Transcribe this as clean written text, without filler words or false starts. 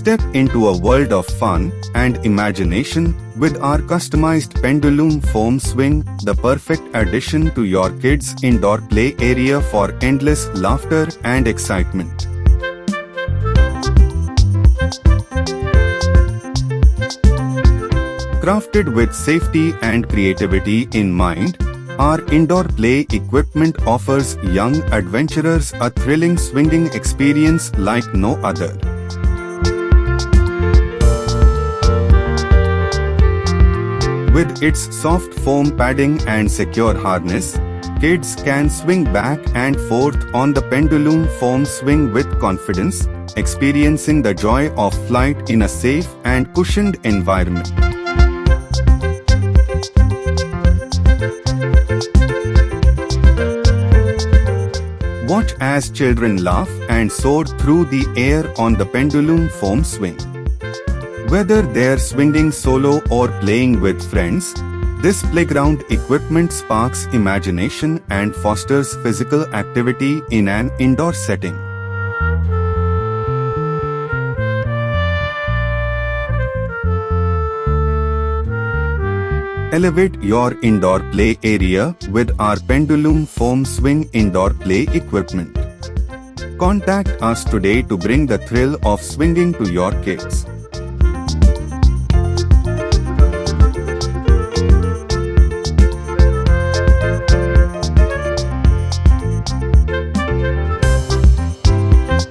Step into a world of fun and imagination with our customized Pendulum foam swing, the perfect addition to your kids' indoor play area for endless laughter and excitement. Crafted with safety and creativity in mind, our indoor play equipment offers young adventurers a thrilling swinging experience like no other. With its soft foam padding and secure harness, kids can swing back and forth on the Pendulum foam swing with confidence, experiencing the joy of flight in a safe and cushioned environment. Watch as children laugh and soar through the air on the Pendulum foam swing. Whether they're swinging solo or playing with friends, this playground equipment sparks imagination and fosters physical activity in an indoor setting. Elevate your indoor play area with our Pendulum foam swing indoor play equipment. Contact us today to bring the thrill of swinging to your kids.